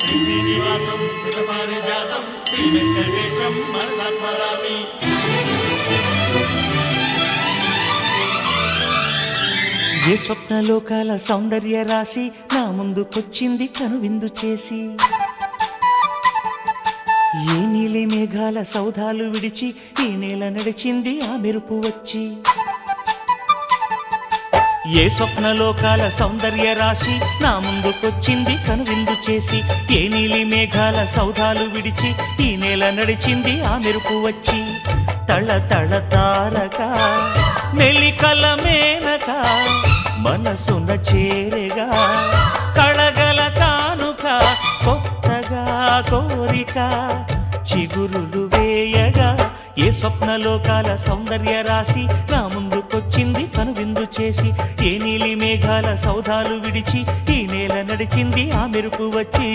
శ్రీనివాసం శ్రీపారిజాతం శ్రీ వెంకటేశం మనసా స్మరామి. ఏ స్వప్నలోకాల సౌందర్య రాశి నా ముందుకొచ్చింది కనువిందు చేసి, ఏ నీలి మేఘాల సౌధాలు విడిచి ఈ నేల నడిచింది ఆ మెరుపు వచ్చి. ఏ స్వప్నలోకాల సౌందర్య రాశి నా ముందుకొచ్చింది కనువిందు చేసి, ఏ నీలి మేఘాల సౌధాలు విడిచి ఈ నేల నడిచింది ఆ మెరుపు వచ్చి. తళ తళ తారక మెలికల మేనక మనసున చేరగా, కళగల కానుక కొత్తగా కోరిక చిగురులు వేయగా. ఏ స్వప్నలోకాల సౌందర్య రాశి నా ముందుకొచ్చింది కనువిందు చేసి, ఏ నీలి మేఘాల సౌధాలు విడిచి ఈ నేల నడిచింది ఆ మెరుపు వచ్చి.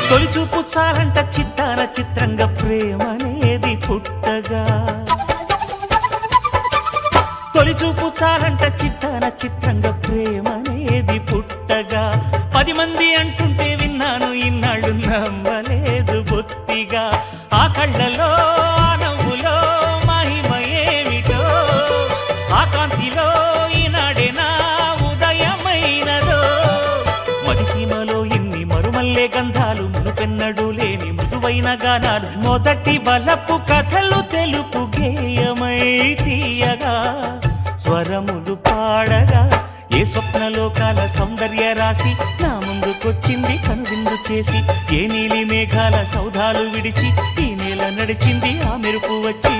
తొలిచూపు చాలంట చిత్తాన చిత్రంగా ప్రేమనేది పుట్టగా, తొలిచూపు చాలంట చిత్తాన చిత్రంగా ప్రేమనేది పుట్టగా. 10 మంది అంటుంటే విన్నాను ఇన్నాళ్ళు నమ్మలేదు బొత్తిగా. ఆ కళ్ళలో ఆ నవ్వులో మహిమ ఏమిటో, ఆ కాంతిలో ఈనాడే నా ఉదయమైనదో. మదిసీమలో ఇన్ని మరుమల్లే గంధాలు, మునుపెన్నడు లేని మృదువైన గానాలు, మొదటి బలపు కథలు తెలుపు గేయమై తీయగా స్వరములు పాడగా. ఏ స్వప్నలోకాల సౌందర్య రాశి నా ముందుకొచ్చింది కనువిందు చేసి, ఏ నీలి మేఘాల సౌధాలు విడిచి ఈ నేల నడిచింది ఆ మెరుపు వచ్చి.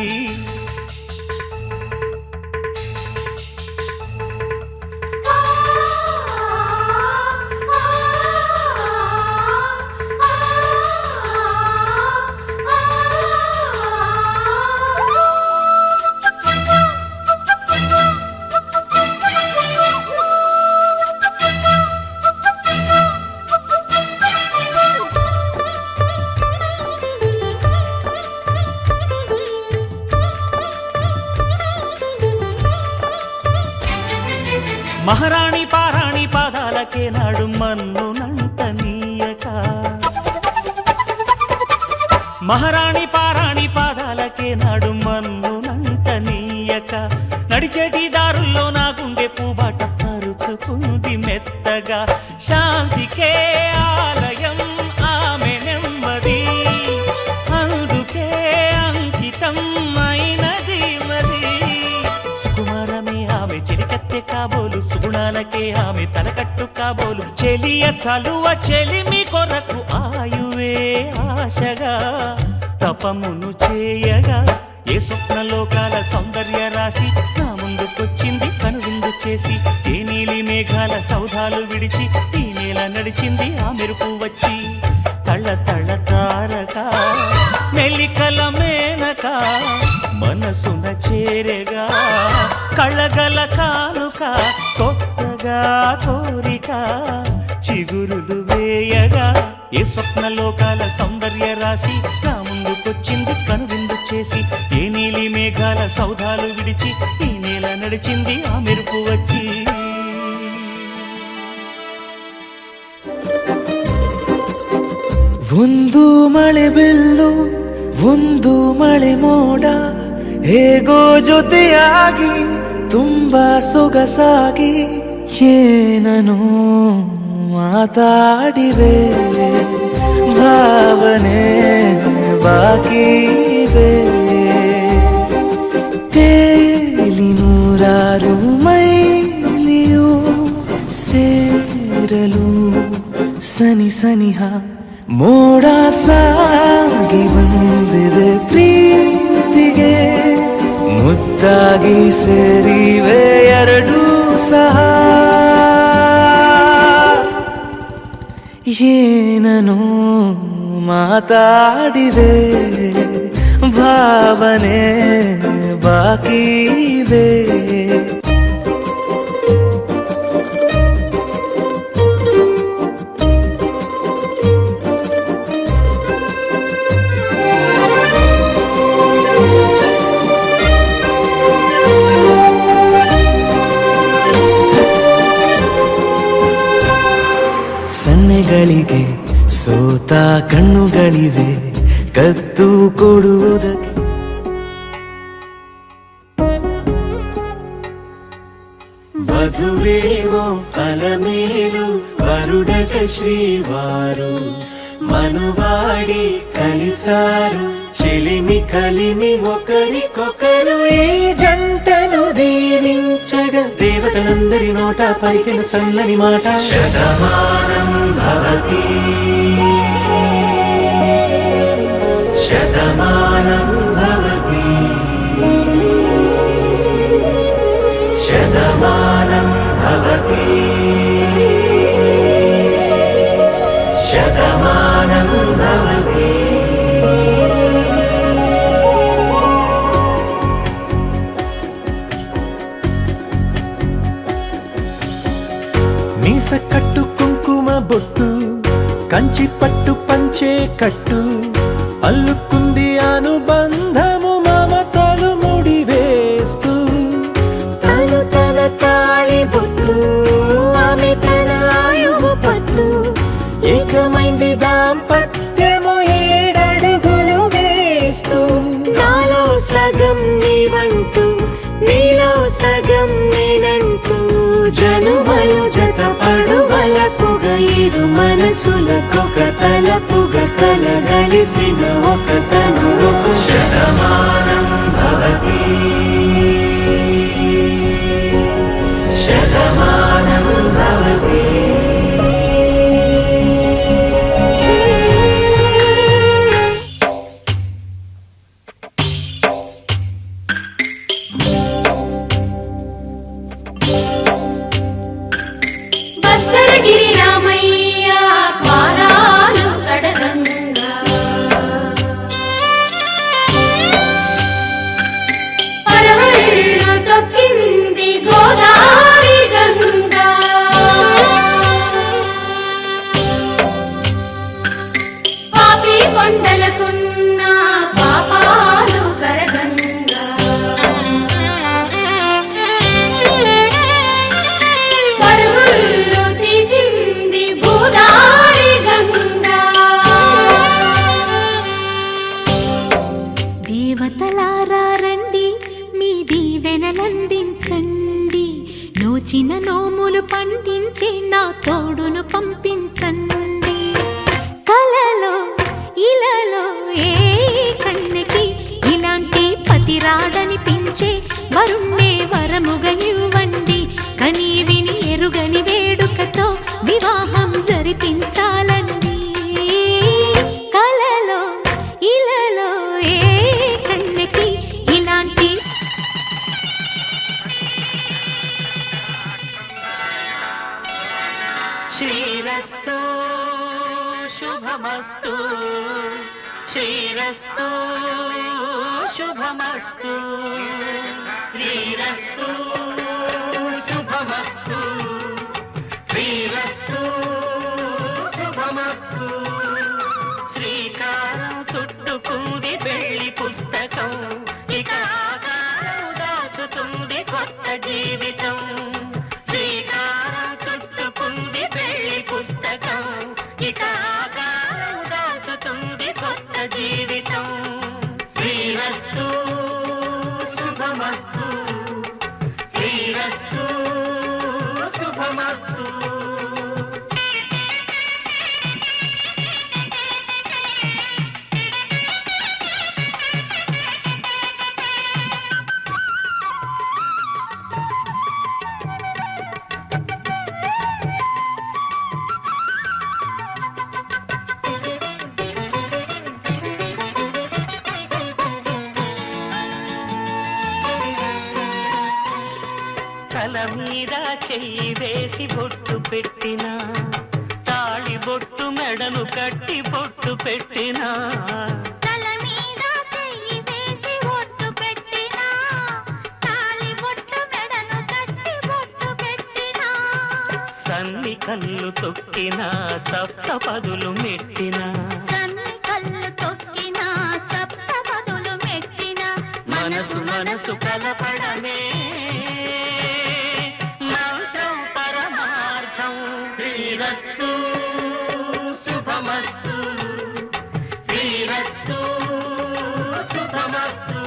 మహారాణి పారాణి పాదాలకే నాడు మన్నునంట నీయక, మహారాణి పారాణి పాదాలకే నాడు మన్నునంట నీయక. నడిచేటి దారుల్లో నా గుండె పూబాట పరుచుకుంది మెత్తగా. శాంతికే ఆలయం ఆమె నెమ్మది, అందుకే అంకితం అయినది మది. సుకుమారమే ఆమె చెలికత్తె కాబోలు, సుగుణాలకే ఆమె తలకట్టు కాబోలు. చెలియ చలువ చెలిమి కొరకు ఆయువే ఆశగా తపమును చేయగా. ఏ స్వప్నలోకాల సౌందర్య రాశి నా ముందుకొచ్చింది కనువిందు చేసి, ఏ నీలి మేఘాల సౌధాలు విడిచి ఈ నేల నడిచింది ఆ మెరుపు వచ్చి. తళ తళ తారక మెలికల మేనక మనసున చేరగా, కళగల కానుక కొత్తగా కోరిక చిగురులు వేయగా. ఏ స్వప్నలోకాల సౌందర్య రాశి నా ముందుకొచ్చింది కనువిందు చేసి, ఏ నీలి మేఘాల సౌధాలు విడిచి ఈ నేల నడిచింది ఆ మెరుపు వచ్చి. ಒಂದು ಮಳೆ ಬೆಲ್ಲು ಒಂದು ಮಳೆ ಮೋಡ, ಹೇಗೋ ಜೊತೆಯಾಗಿ ತುಂಬಾ ಸೊಗಸಾಗಿ ಏನನೋ ಮಾತಾಡಿವೆ. ಭಾವನೆ ಬಾಕಿ ಇವೆ, ತೇಲಿ ನೂರಾರು ಮೈಲಿಯು ಸೇರಲು ಸನಿ ಸನಿಹ ಮೋಡ ಸಾಗಿ ಬಂದಿದೆ ಪ್ರೀತಿಗೆ. ಮುದ್ದಾಗಿ ಸೇರಿವೆ ಎರಡೂ ಸಹ, ಏನನೋ ಮಾತಾಡಿವೆ ಭಾವನೆ ಬಾಕಿವೆ ಸನ್ನೆಗಳಿಗೆ ಸೋತ ಕಣ್ಣುಗಳಿವೆ ಕತ್ತು ಕೊಡುವುದಕ್ಕೆ వధువేమో అలమేలు వరుడట శ్రీవారు మనువాడి కలిసారు చెలిమి కలిమి ఒకరికొకరు ఈ జంటను దీవించగా దేవతలందరి నోట పలికిన చల్లని మాట శతమానం భవతి శతమానం భవతి శతమానం భవతి శతమానం భవతి మీస కట్టు కుంకుమ బొట్టు కంచి పట్టు పంచే కట్టు అల్లుకుంది అనుబంధము మమతలు ముడివేస్తూ తను తన తాళి బొట్టు ఆమె తన ఆయువు పట్టు ఏకమైంది దాంపత్యము 7 అడుగులు వేస్తూ నాలో సగం నీవంటూ నీలో సగం నేనంటూ జనుమలు జత పడువలపుగ ఇరు మనసులకొక తలపుగ కలగలిసిన ఒక తను శతమానం భవతి శతమానం భవతి భద్రగిరి రామయ్య పాదాలు కడగంగా పరవళ్ళు తొక్కింది గోదావరి గంగా పాపి కొండలకున్న పాపాలు కరగంగా పరుగులు తీసింది భూదారి గంగా దేవతలారా రండి మీ దీవెనలందించండి నోచిన నోములు పండించే నా తోడును పంపించండి కలలో ఇలలో ఏ కన్నెకి ఇలాంటి పతిరాడనిపించే వరుణ్ణే వరముగా ఇవ్వండి కని విని ఎరుగని వేడుకతో వివాహం జరిపించాలండి కలలో ఇలలో ఏ కన్నెకి ఇలాంటి శ్రీరస్తు శుభమస్తు శ్రీరస్తు శుభమస్తు శ్రీరస్తు శుభమస్తు శ్రీరస్తు శుభమస్తు శ్రీకారం చుట్టుకుంది పెళ్లి పుస్తకం ఇక ఆకారం దాచుతుంది కొత్త జీవితం శ్రీకారం చుట్టుకుంది పెళ్లి పుస్తకం ఇక ఆకారం దాచుతుంది కొత్త జీవితం శ్రీరస్తు శుభమస్తు శ్రీరస్తు శుభమస్తు తల మీద చెయ్యి వేసి బొట్టు పెట్టిన తాళి బొట్టు కట్టి బొట్టు పెట్టినా తల మీద చెయ్యి వేసి ఒట్టు పెట్టినా తాళి బొట్టు మెడను కట్టి బొట్టు పెట్టినా సన్ని కళ్ళు తొక్కినా సప్త పదులు మెట్టినా సన్ని కళ్ళు తొక్కినా సప్త పదులు మెట్టినా మనసు మనసు కలపడమే మంత్రం పరమార్థం శ్రీరస్తు శుభమస్తు శ్రీరస్తు శుభమస్తు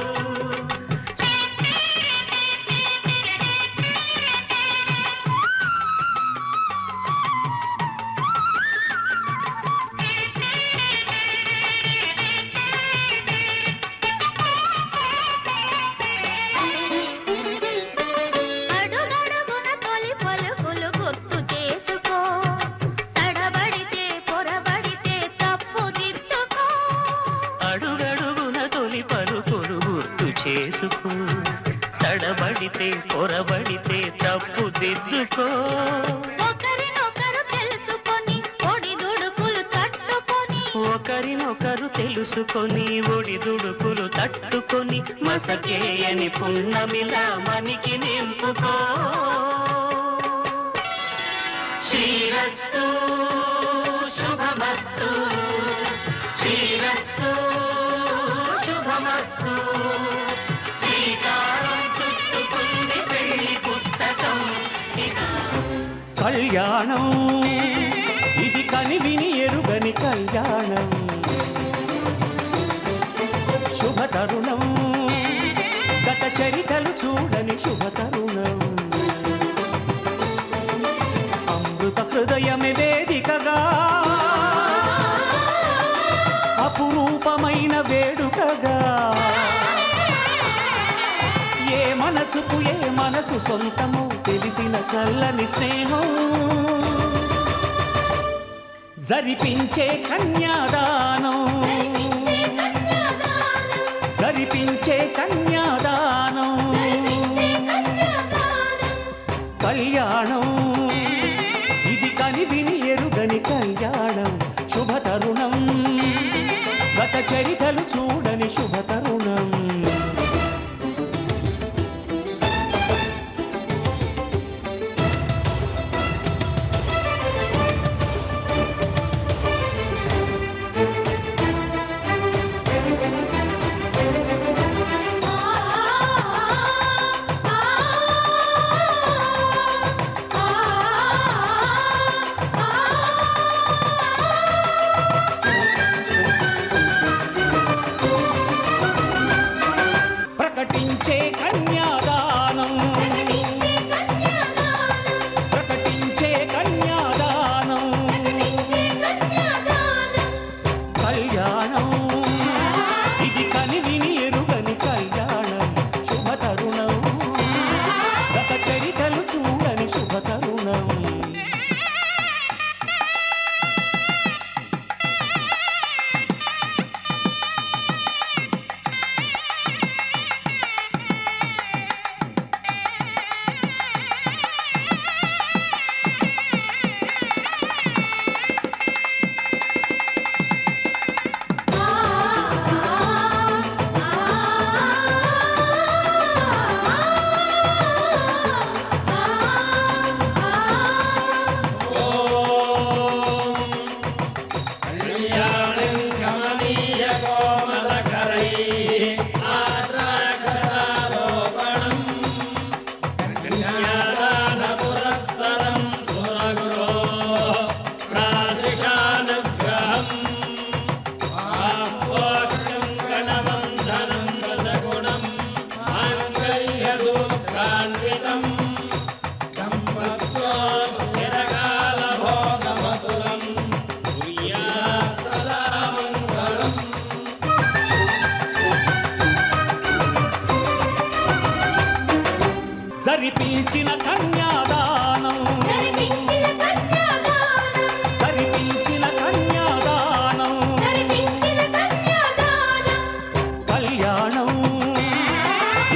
అడుగడుగున తొలి పలుకులు గుర్తు చేసుకో తడబడితే పొరబడితే తప్పు దిద్దుకో అడుగడుగున తొలి పలుకులు గుర్తు చేసుకో తడబడితే పొరబడితే తప్పు దిద్దుకో ఒకరినొకరు తెలుసుకొని ఒడిదుడుకులు తట్టుకొని ఒకరినొకరు తెలుసుకొని ఒడిదుడుకులు తట్టుకొని మసకేయని పున్నమిలా మనికి నింపుకో శ్రీరస్తు శుభమస్తు శ్రీరస్తు శుభమస్తు శ్రీకారం చుట్టుకుంది పెళ్లి పుస్తకం కళ్యాణం ఇది కనివిని ఎరుగని కళ్యాణం శుభతరుణం గత చరితలు చూడని శుభతరుణం అమృత హృదయమే వేదికగా అపురూపమైన వేడుకగా ఏ మనసుకు ఏ మనసు సొంతమో తెలిసిన చల్లని స్నేహం జరిపించే కన్యాదానం జరిపించే కన్యాదానం కళ్యాణం ఇది కనివిని ఎరుగని కళ్యాణం శుభతరుణం గత చరితలు చూడని శుభతరుణం ప్రకటించే కన్యాదానం ప్రకటించే కన్యాదానం కళ్యాణం ఇది కనివిని ఎరుగని కళ్యాణం శుభతరుణం గత చరితలు చూడని శుభతరుణం జరిపించిన కన్యాదానం జరిపించిన కన్యాదానం జరిపించిన కన్యాదానం జరిపించిన కన్యాదానం కళ్యాణం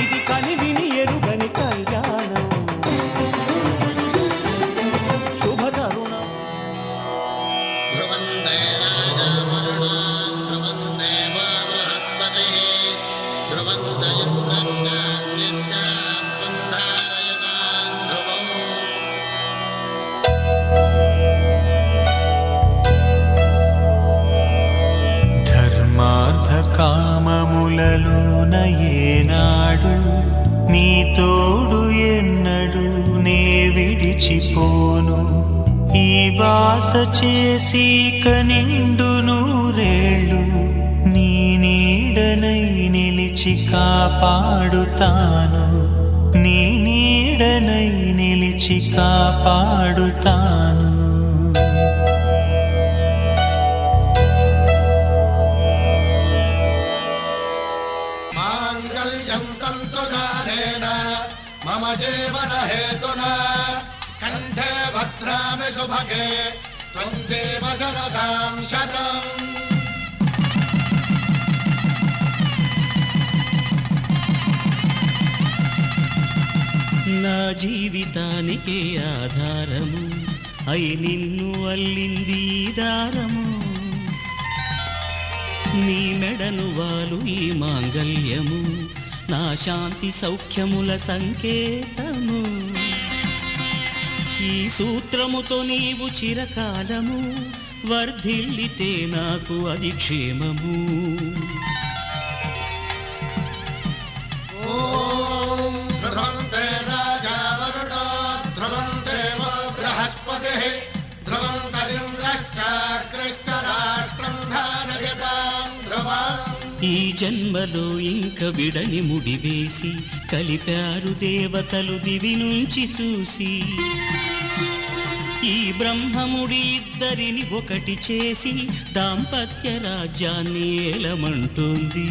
ఇది కనివిని ఎరుగని కళ్యాణం శుభతరుణం ధ్రువందే రాజా నీ తోడు ఎన్నడు నే విడిచిపోను ఈ వాస చేసి కనిండు నూరేళ్ళు నీ నీడనై నిలిచి కాపాడుతాను నీ నీడనై నిలిచి కాపాడుతాను मम जीवन हेतुना कंठे भद्रामि सुभगे त्वं जीव शरदां शतम् నా జీవితానికే ఆధారము అయి నిన్ను అల్లింది దారము నీ మెడను వాలు ఈ మాంగల్యము నా శాంతి సౌఖ్యముల సంకేతము ఈ సూత్రముతో నీవు చిరకాలము వర్ధిల్లితే నాకు అది క్షేమము ఈ జన్మలో ఇంక విడని ముడివేసి కలిపారు దేవతలు దివి నుంచి చూసి ఈ బ్రహ్మముడి ఇద్దరిని ఒకటి చేసి దాంపత్య రాజ్యాన్ని ఏలమంటుంది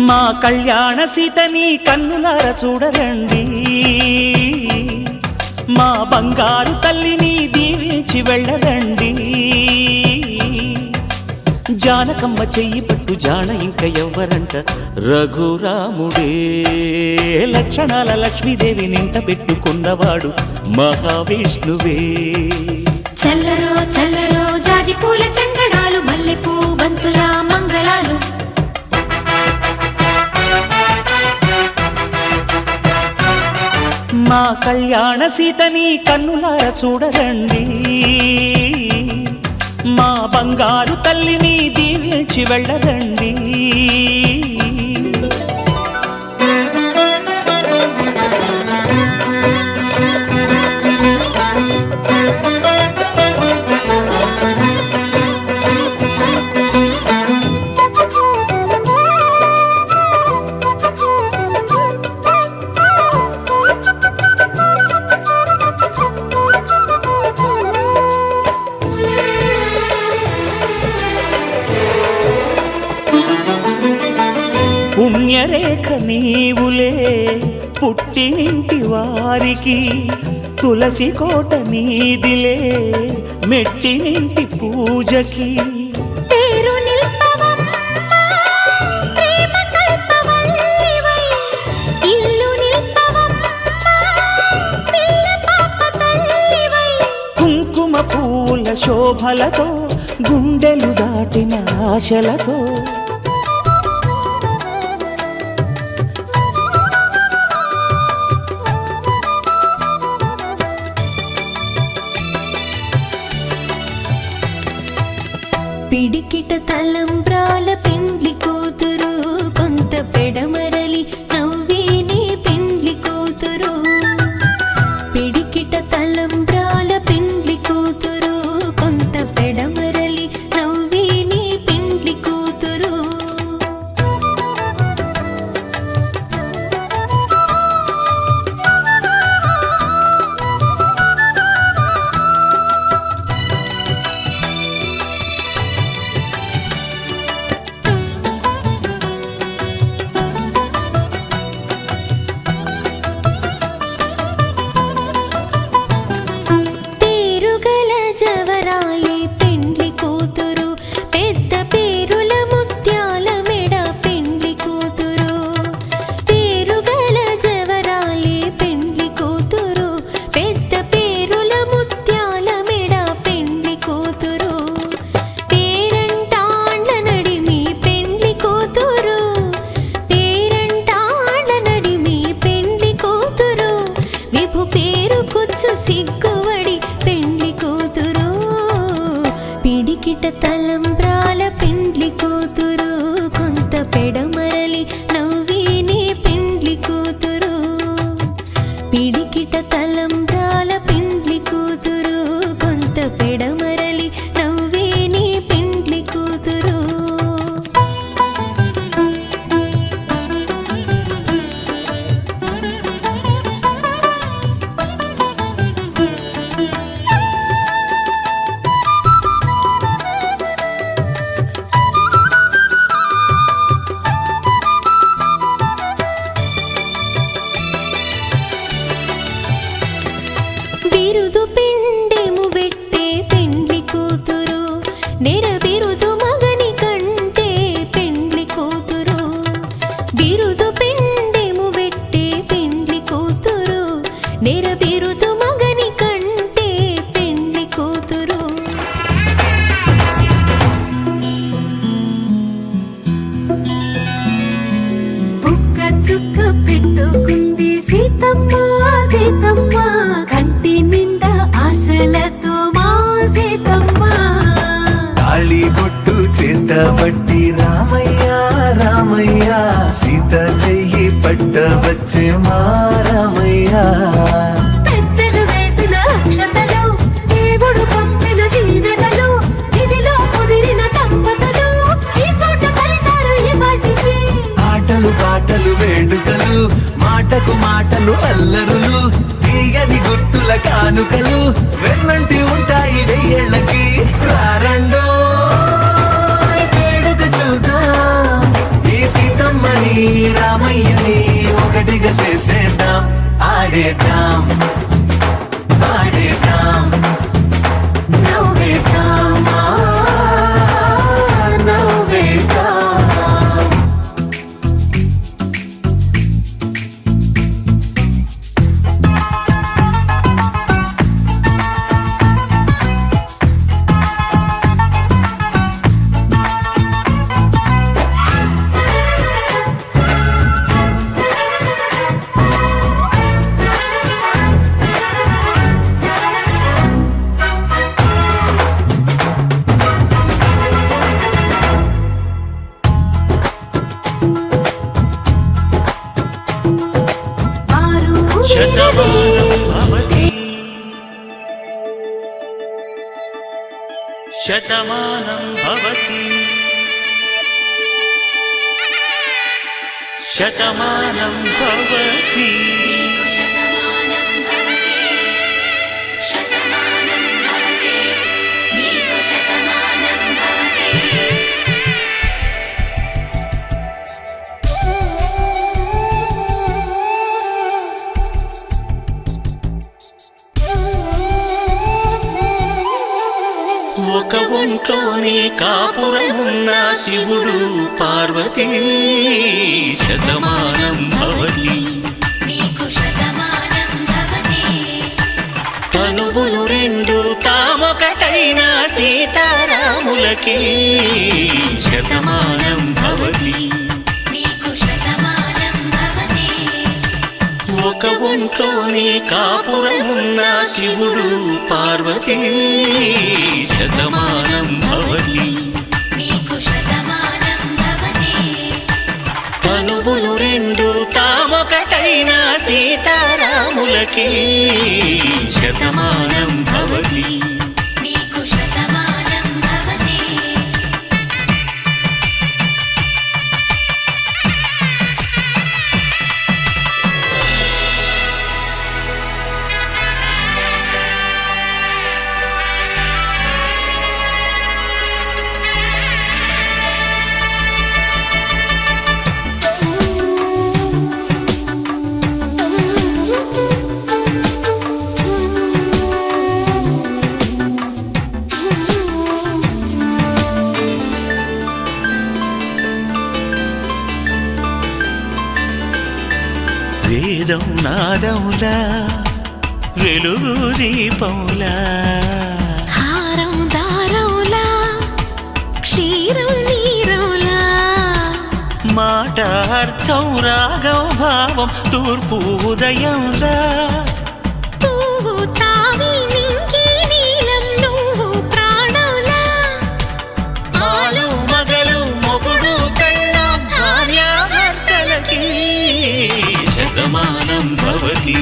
మా కళ్యాణ సీతని కన్నులార చూడరండి మా బంగారు తల్లిని దీవించి వెళ్ళరండి జానకమ్మ చెయ్యి పట్టు జాన ఇంక ఎవ్వరంట రఘురాముడే లక్షణాల లక్ష్మీదేవి నింట పెట్టుకున్నవాడు మహావిష్ణువే చల్లరో చల్లరో జాజి పూల చందనాలు మల్లెపూ బంతుల మంగళాలు మా కళ్యాణ సీతని కన్నులార చూడరండి మా బంగారు తల్లిని దీవించి వెళ్ళరండి పుణ్యరేఖ నీవులే పుట్టినింటి వారికి తులసి కోట నీదిలే మెట్టినింటి పూజకి పేరు నిల్పవమ్మా ప్రేమ కల్పవల్లివై ఇల్లు నిల్పవమ్మా పిల్ల పాప తల్లివై కుంకుమ పూల శోభలతో గుండెలు దాటిన ఆశలతో పిడికిట తలంబ్రాల పెండ్లి కూతురు కొంత పెడమరలి నవ్విని పెండ్లి కూతురు పిడికిట తలంబ్రాల పెండ్లి కూతురు కొంత పెడమరలి నవ్విని పెండ్లి కూతురు పట్టబట్టి రామయ్య రామయ్య సీత చెయ్యి పట్టవచ్చే మా రామయ్య పెద్దలు వేసిన అక్షతలు దేవుడు పంపిన దీవెనలు ఇవిలో కుదిరిన దంపతులు ఈ చోట కలిసారు ఈ వాటికి ఆటలు పాటలు వేడుకలు మాటకు మాటలు అల్లరులు తీయని గుర్తుల కానుకలు వెన్నంటి ఉంటాయి వెయ్యేళ్ళకి రారండో వేడుక చూద్దాం ఈ సీతమ్మని రామయ్యని ఒకటిగా చేసేద్దాం ఆడేద్దాం ఆడేద్దాం నవ్వేద్దాం నవ్వేద్దాం శతమానం భవతి శతమానం భవతి శతమానం భవతి ఒక ఒంట్లోనే కాపురమున్న శివుడు పార్వతీ శతమానం భవతి తనువులు రెండు తామొకటైన సీతారాములకి శతమానం భవతి ఒక ఒంట్లోనే కాపురమున్న శివుడు పార్వతీ శతమానం భవతి తనువులు రెండు తామొకటైన సీతారాములకి శతమానం భవతి వేదం నాదములా వెలుగు దీపములా హారం దారవులా క్షీరం నీరవులా మాట అర్థం రాగం భావం తూర్పు ఉదయంలా పువ్వు తావి నింగి నీలం నువ్వు ప్రాణంలా ఆలు మగలు మొగుడు పెళ్ళాం భార్యాభర్తలకి శతమానం భవతి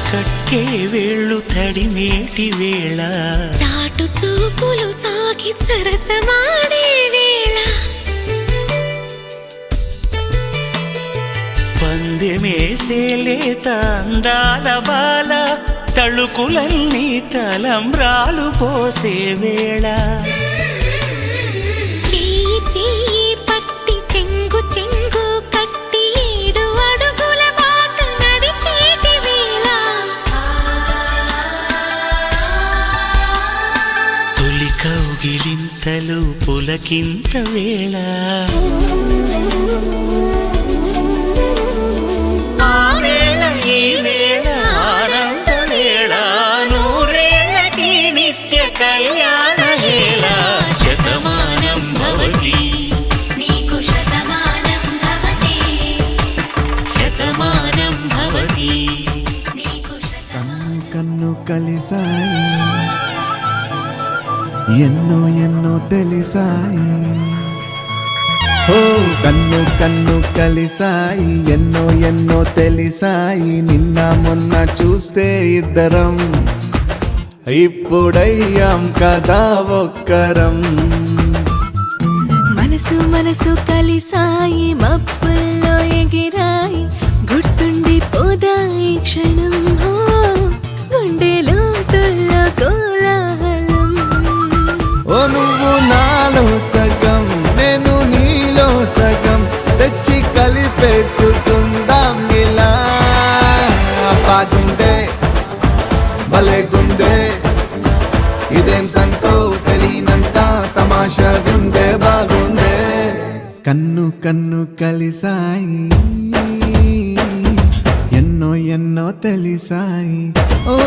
కట్టే వేళ్ళు తడిమేటి వేళ చాటు చూపులు సాగి సరసమాడే వేళ పందెమేసే లేత అందాల బాల తళుకులన్నీ తలంబ్రాలు పోసే వేళ చెయ్యి చెయ్యి పట్టి చెంగు చెంగు కట్టి 7 అడుగుల బాట నడిచేటి వేళ తొలి కౌగిలింతలు పులకింత వేళ ఆ వేళ ఈ వేళ ఆనంద వేళ నూరేళ్ళకి నిత్య కళ్యాణ వేళ శతమానం భవతి నీకు శతమానం భవతి శతమానం భవతి నీకు కన్ను కన్ను కలిసాయి ఎన్నో ఎన్నో తెలిసాయి ఓ కన్ను కన్ను కలిసాయి ఎన్నో ఎన్నో తెలిసాయి నిన్న మొన్న చూస్తే ఇద్దరం ఇప్పుడయ్యాం కదా ఒక్కరం మనసు మనసు కలిసాయి మబ్బుల్లో ఎగిరాయి గుర్తుండి పోదాయి క్షణం హో, గుండెలో తుల్ల కోలాహలం ఓ నువ్వు నాలో సగం నేను నీలో సగం తెచ్చి కలిపేసుకుందాం ఇలా బాగుందే భలేగుందే ఇదేం సంతో తెలియనంత తమాషాగుందే బాగుందే కన్ను కన్ను కలిసాయి ఎన్నో ఎన్నో తెలిసాయి ఓ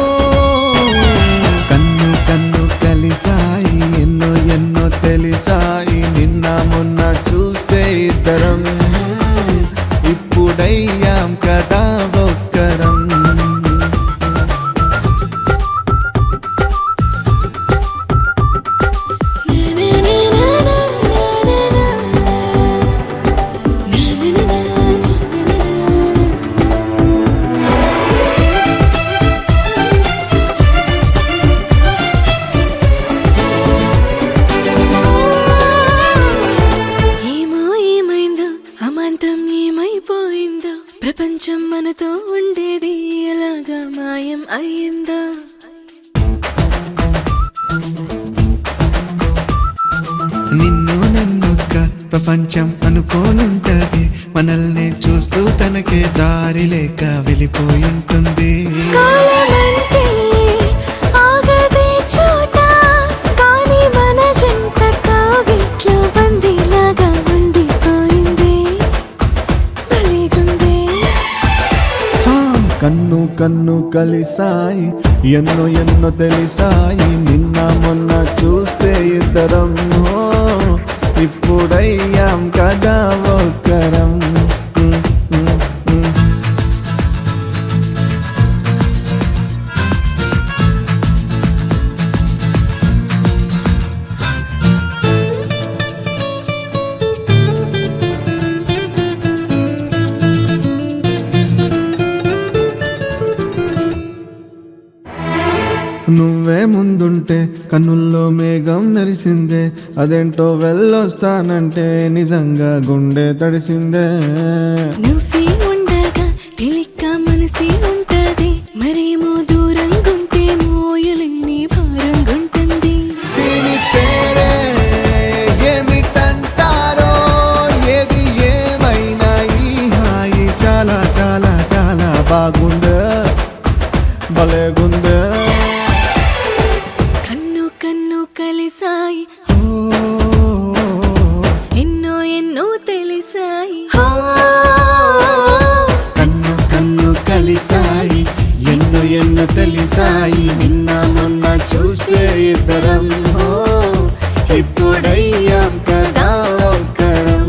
కన్ను కన్ను కలిసాయి ఎన్నో ఎన్నో తెలిసాయి నిన్న మొన్న చూస్తే ఇద్దరం ఇప్పుడయ్యాం కదా ఒక్కరం ఏమో ఏమైందో అమాంతం ఏమైపోయిందో ప్రపంచం మనతో ఉండేది ఎలాగా మాయం అయ్యిందో నిన్ను నన్నొక్క ప్రపంచం అనుకోనుంటది మనల్ని చూస్తూ తనకే దారి లేక వెళ్ళిపోయి ఉంటుంది కాలమంటే ఆగదే చోట కానీ మన జంట కాగిట్లో బందీలాగా ఉండిపోయింది భలేగుందే ఆ, కన్ను కన్ను కలిసాయి ఎన్నో ఎన్నో తెలిసాయి నిన్న మొన్న చూస్తే ఇద్దరం ఓ, ఇప్పుడయ్యాం కదా ఒక్కరం నువ్వే ముందుంటే కన్నుల్లో మేఘం నెరిసిందే అదేంటో వెళ్ళొస్తానంటే నిజంగా గుండె తడిసిందే నువ్వే ఉండగా తెలిక్క మనసి ఉంటది మరేమో దూరంగుంటే మోయలేని భారంగుంటుంది దీని పేరే ఏమిటంటారో ఏది ఏమైనా ఈ హాయి చాలా చాలా చాలా బాగుందే భలేగుందే కన్ను కన్ను కలిసాయి ఓ, ఎన్నో ఎన్నో తెలిసాయి కన్ను కన్ను కలిసాయి ఎన్నో ఎన్నో తెలిసాయి నిన్న మొన్న చూస్తే ఇద్దరం ఓ, ఇప్పుడయ్యాం కదా ఒక్కరం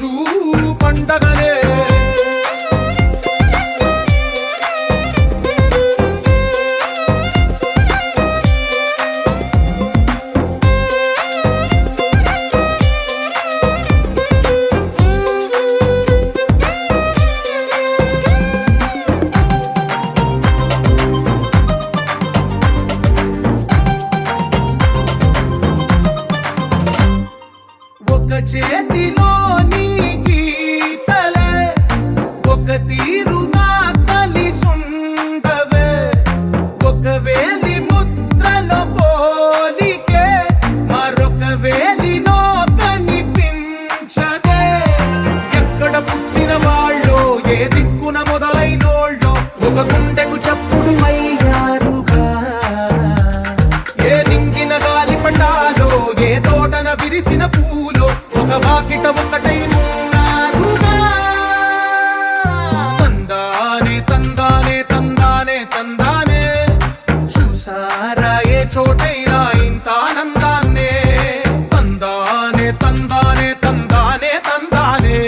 రోజు పండగనే ఒక చేతిలోని గీతలే ఒక తీరుగా కలిసుండవే ఒక వేలి ముద్రల పోలికే మరొక వేలిలో కనిపించదే ఎక్కడ పుట్టిన వాళ్ళో ఏ దిక్కున మొదలైనోళ్ళో ఒక గుండెకు చప్పుడు అయ్యారుగా ఏ దింగిన గాలి పటాలో ఏ తోటన విరిసిన పూలో ఒక వాకిట ఒకటై ఉన్నారుగా తందానే తందానే తందానే తందానే చూసారా ఏ చోటైనా ఇంత ఆనందాన్నే తందానే తందానే తందానే తందానే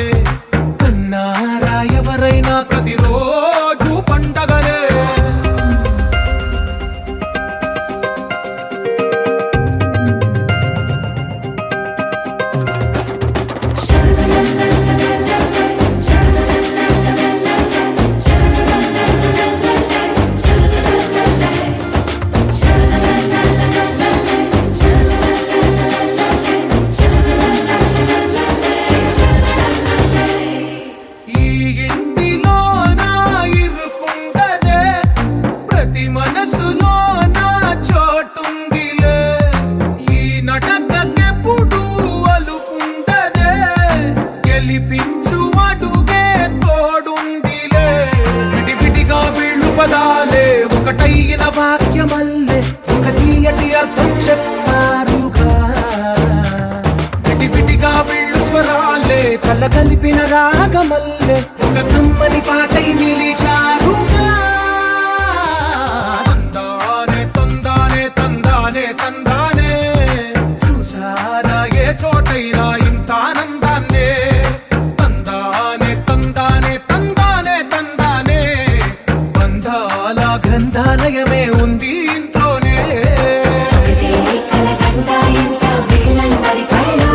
కన్నారా ఎవరైనా ప్రతిరోజు పండగనే ఈ ఇంటిలో నా ఇరుకుండదే ప్రతి మనసులో నా చోటుందిలే ఈ నటకెప్పుడు అలుకుండదే గెలిపించు అడుగే తోడుందిలే విడివిడిగా వీళ్ళు పదాలే ఒకటైన వాక్యమల్లే ఒక తీయటి అర్థం చెప్పారుగా విడివిడిగా వీళ్ళు స్వరాలే కల కలిపిన రాగమల్లే ఒక కమ్మని పాటై నిలిచారుగా తందానే తందానే తందానే తందానే చూసారా ఏ చోటైనా ఇంత ఆనందాన్నే తందానే తందానే తందానే తందానే బంధాల గ్రంథాలయమే ఉంది ఇంట్లోనే ఒకటే కలగంట ఎంత వీళ్ళందరి కళ్ళు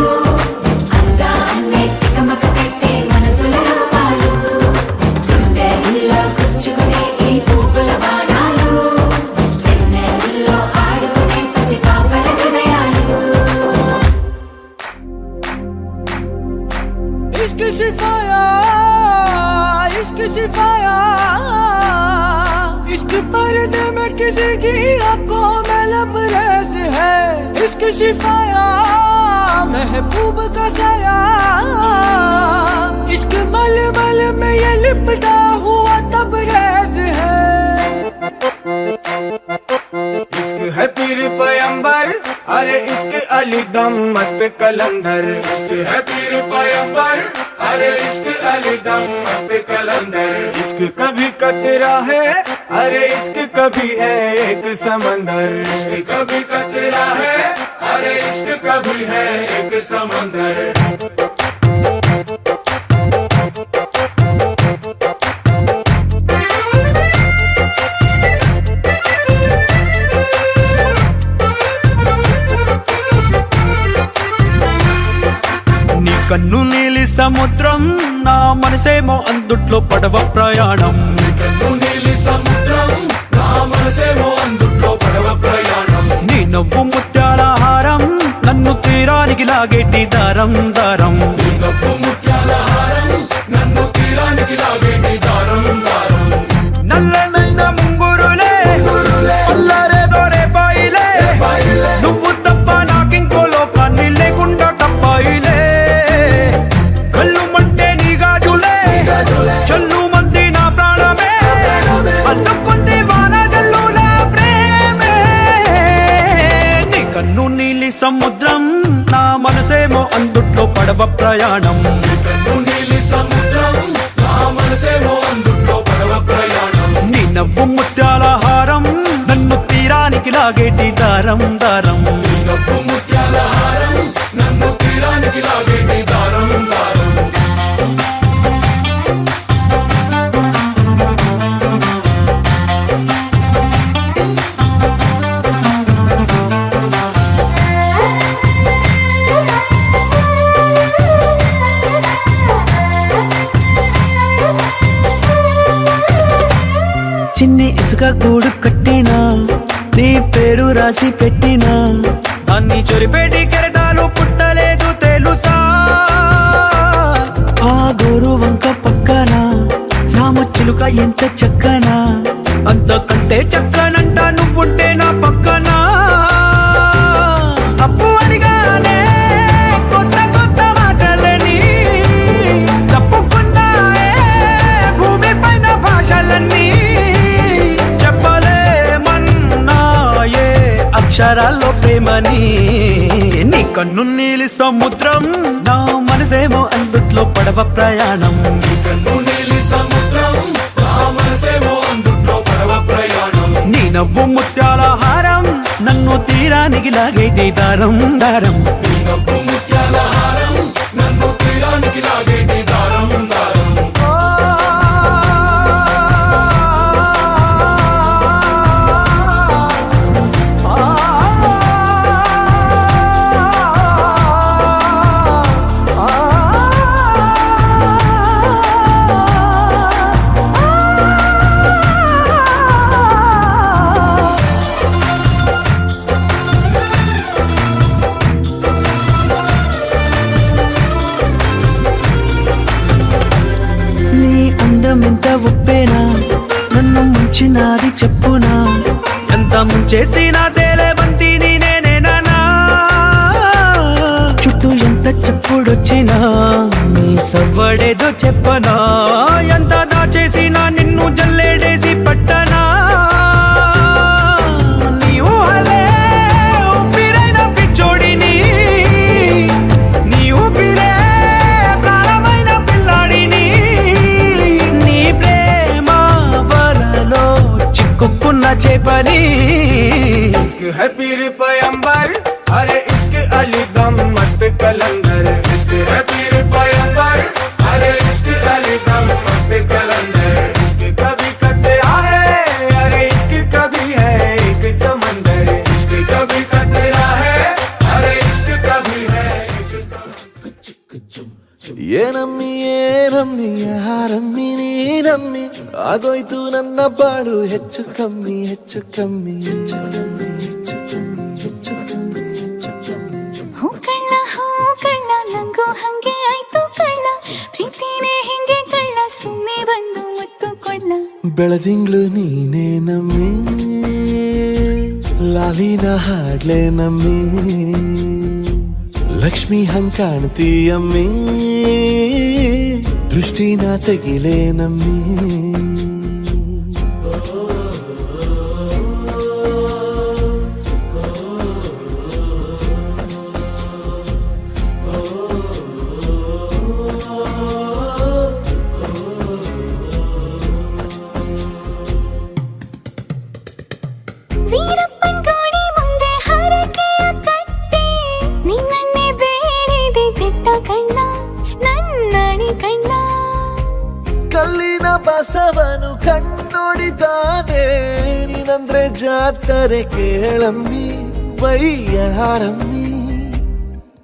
అందాన్నే తికమక పెట్టే మనసుల రూపాలు గుండెల్లో గుచ్చుకునే ఈ పువ్వుల బాణాలు వెన్నెల్లో ఆడుకునే పసి పాపల హృదయాలు इश्क सिफाया इश्क सिफाया इश्क पर्दे में किसी की आंखों में लबरेज है इश्क सिफाया महबूब का साया इश्क मलमल में ये लिपटा हुआ तबरेज है इश्क है पीर पैगंबर अरे इश्क अली दम मस्त कलंदर इश्क है पीर पैगंबर अरे इश्क अली दम मस्त कलंदर इश्क कभी कतरा है अरे इश्क कभी है एक समंदर इश्क कभी कतरा है अरे इश्क कभी है एक समंदर నీ కన్ను నీలి సముద్రం నా మనసేమో అందుట్లో పడవ ప్రయాణం కన్ను నీలి సముద్రం నా మనసేమో అందుట్లో పడవ ప్రయాణం నీ నవ్వు ముత్యాల హారం నన్ను తీరానికి లాగేటి దారం దారం నీ నవ్వు ముత్యాల హారం నన్ను తీరానికి లాగేటి దారం దారం నల్లనైన ముంగురులే అల్లరేదో రేపాయిలే నువ్వు తప్ప నాకింకో లోకాన్ని లేకుండా తప్పాయిలే కళ్ళు మంటే నీ గాజులే చల్లు మంది నా ప్రాణమే అల్లం పొంది వాన జల్లుల ప్రేమే నీ కన్ను నీలి సముద్రం నా మనసేమో అందుట్లో పడవ ప్రయాణం కన్ను నీలి సముద్రం నా మనసేమో అందుట్లో పడవ ప్రయాణం నీ నవ్వు ముత్యాల హారం నన్ను తీరానికి లాగేటి దారం దారం నీ నవ్వు ముత్యాల హారం నన్ను తీరానికి లాగేటి దారం దారం మనసుగా గూడు కట్టినా నీ పేరు రాసి పెట్టినా దాన్ని చొరిపేటి కెరటాలు పుట్టలేదు తెలుసా ఆ గోరు వంక పక్కన రామచిలుక ఎంత చక్కనా అంతకంటే చక్కనంట నువ్వుంటే నా పక్కన అప్పు అడిగానే కొత్త కొత్త మాటలని తప్పుకున్నాయే భూమి పైన భాషలన్నీ చెప్పలేమన్నాయే అక్షరాల్లో ప్రేమని నీ కన్ను నీలి సముద్రం నా మనసేమో అందుట్లో పడవ ప్రయాణం కన్ను నీలి సముద్రం నా మనసేమో అందుట్లో పడవ ప్రయాణం నీ నవ్వు ముత్యాల హారం నన్ను తీరానికి లాగేటి దారం దారం నీ నవ్వు ముత్యాల హారం నన్ను తీరానికి లాగేటి దారం దారం నీ అందమెంత ఒప్పేనా నన్ను ముంచినాది చెప్పునా ఎంత ముంచేసినా తేలేవంతి నేనేనా చుట్టూ ఎంత చెప్పుడొచ్చినా నీ సవ్వడేదో చెప్పనా ఎంత దాచేసినా నిన్ను జల్లేడేసి పట్టనా నీ ఊహలే ఊపిరైన పిచ్చోడిని నీ ఊపిరే ప్రాణమైన పిల్లాడిని నీ ప్రేమ వలలో చిక్కుకున్న చేపని इश्क है पीर पैगंबर अरे इश्क अली दम मस्त कलंदर इश्क है पीर पैगंबर अरे इश्क अली दम मस्त कलंदर इश्क कभी कतरा है अरे इश्क कभी है एक समंदर इश्क कभी कतरा है अरे इश्क कभी है एक समंदर ಏನಮ್ಮಿ ಯಾರಮ್ಮಿ ನೀನಮ್ಮಿ ಆಗೋಯ್ತು ನನ್ನ ಬಾಳು ಹೆಚ್ಚು ಕಮ್ಮಿ ಹೆಚ್ಚು ಕಮ್ಮಿ ಹೆಚ್ಚು ಕಮ್ಮಿ ಹೆಚ್ಚು ಕಮ್ಮಿ ಹೆಚ್ಚು ಕಮ್ಮಿ ಹೆಚ್ಚು ಕಮ್ಮಿ ಹೂ ಕಳ್ಳ ನಂಗೂ ಹಂಗೆ ಆಯ್ತು ಕಳ್ಳ ಪ್ರೀತಿನೇ ಹಿಂಗೆ ಕಳ್ಳ ಸುಮ್ಮನೆ ಬಂದು ಮುತ್ತು ಕೊಳ್ಳ ಬೆಳದಿಂಗ್ಳು ನೀನೇ ನಮ್ಮಿ ಲಾಲಿನ ಹಾಡ್ಲೆ ನಮ್ಮಿ ಲಕ್ಷ್ಮಿ ಹಂಗ್ ಕಾಣ್ತೀಯಮ್ಮಿ ದೃಷ್ಟಿನ ತೆಗಿಲೇ ನಮ್ಮಿ ವೀರಪ್ಪನ್ ಗೋಡಿ ಮುಂದೆ ಹರಕೆಯ ಕಟ್ಟಿ ನಿನ್ನನ್ನೇ ಬೇಡಿದೆ ದಿಟ್ಟ ಕಣ್ಣ ನನ್ನಡಿ ಕಣ್ಣ ಕಲ್ಲಿನ ಬಸವನು ಕಣ್ಣೊಡಿತಾನೆ ನೀನಂದ್ರೆ ಜಾತರೆ ಕೇಳಮ್ಮಿ ವಯ್ಯಾರಮ್ಮಿ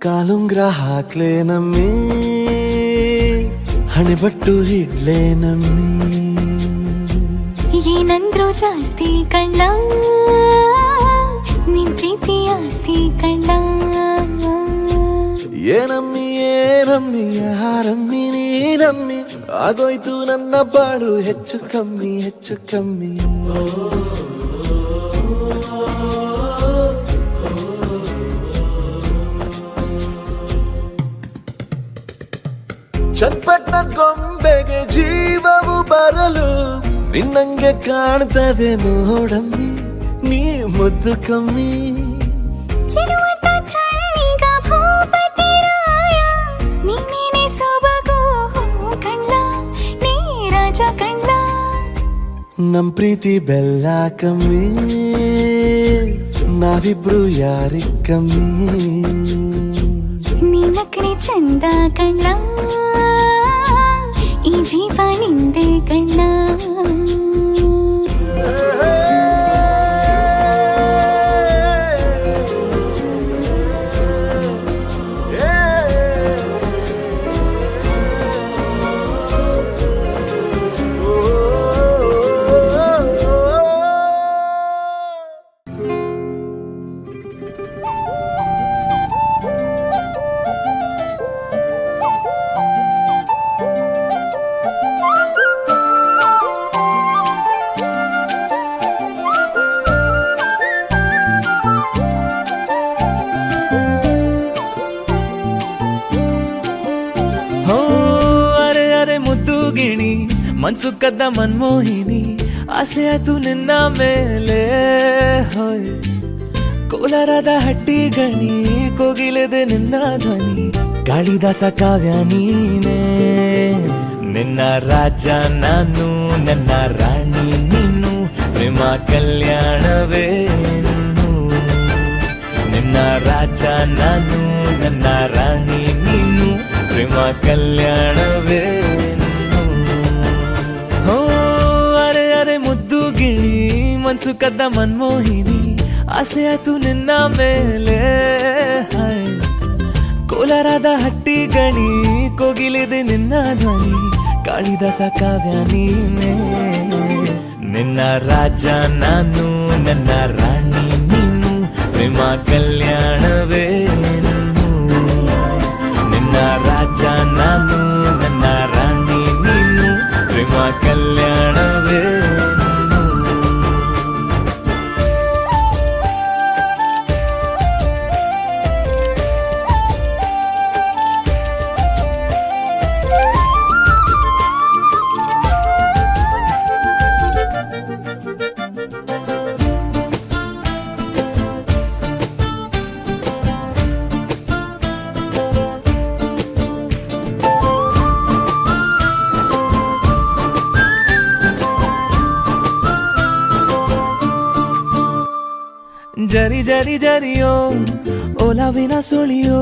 ಕಾಲುಂಗ್ರ ಹಾಕ್ಲೆ ನಮ್ಮಿ ಹಣೆಬಟ್ಟು ಹಿಡ್ಲೆ ನಮ್ಮಿ ಏನಂದ್ರು ಜಾಸ್ತಿ ಕಣ್ಣ ನಿನ್ ಪ್ರೀತಿ ಆಸ್ತಿ ಕಣ್ಣ ಏನಮ್ಮಿ ಏನಮ್ಮಿ ಯಾರಮ್ಮಿ ನೀನಮ್ಮಿ ಆಗೋಯ್ತು ನನ್ನ ಬಾಳು ಹೆಚ್ಚು ಕಮ್ಮಿ ಹೆಚ್ಚು ಕಮ್ಮಿ ಚಟ್ಪಟ್ನ ಗೊಂಬೆಗೆ ಜೀವವು ಬರಲು ನಿನ್ನಂಗೆ ಕಾಣ್ತದೆ ನೋಡಮ್ಮಿ ನೀ ಮುದ್ದು ಕಮ್ಮಿ ಚೆಲುವಂತ ಚನ್ನೀಗ ಭೂಪತಿ ರಾಯ ನೀನೇನೆ ಸೊಬಗು ಕಣ್ಣ ನೀ ರಾಜ ಕಣ್ಣ ನಮ್ ಪ್ರೀತಿ ಬೆಲ್ಲ ಕಮ್ಮಿ ನಾವಿಬ್ರು ಯಾರಿ ಕಮ್ಮಿ ನೀನಕ್ರೆ ಚಂದ ಕಣ್ಣ ಈ ಜೀವ ನಿಂದೆ ಕಣ್ಣ ಗಿಣಿ ಮನ್ಸು ಕದ್ದ ಮನ್ಮೋಹಿನಿ ಆಸೆ ಆಯ್ತು ನಿನ್ನ ಮೇಲೆ ಹೋಯ್ ಕೋಲಾರದ ಹಟ್ಟಿ ಗಣಿ ಕೋಗಿಲೆದೆ ನಿನ್ನ ಧ್ವನಿ ಕಾಳಿದಾಸ ಕಾವ್ಯ ನೀನೇ ನಿನ್ನ ರಾಜ ನಾನು ನನ್ನ ರಾಣಿ ನೀನು ಪ್ರೇಮ ಕಲ್ಯಾಣವೇನು ನಿನ್ನ ರಾಜ ನಾನು ನನ್ನ ರಾಣಿ ನೀನು ಪ್ರೇಮ ಕಲ್ಯಾಣವೇನು ಹೋ ಅರೆ ಅರೆ ಮುದ್ದು ಗಿಣಿ ಮನ್ಸು ಕದ್ದ ಮನ್ಮೋಹಿನಿ ಆಸೆ ಆಯ್ತು ನಿನ್ನ ಮೇಲೆ ಹಾಯ್ ಕೋಲಾರದ ಹಟ್ಟಿ ಗಣಿ ಕೋಗಿಲಿದೆ ನಿನ್ನ ಧ್ವನಿ ಕಾಳಿದಾಸ ಕಾವ್ಯ ನೀನೇ ನಿನ್ನ ರಾಜ ನಾನು ನನ್ನ ರಾಣಿ ನೀನು ಪ್ರೇಮ ಕಲ್ಯಾಣವೇನು ನಿನ್ನ ರಾಜ ನಾನು ನನ್ನ ರಾಣಿ ನೀನು ಪ್ರೇಮ ಕಲ್ಯಾಣವೇನು ಜರಿ ಜರಿ ಜರಿಯೋ ಓಲಾವಿನ ಸುಳಿಯೋ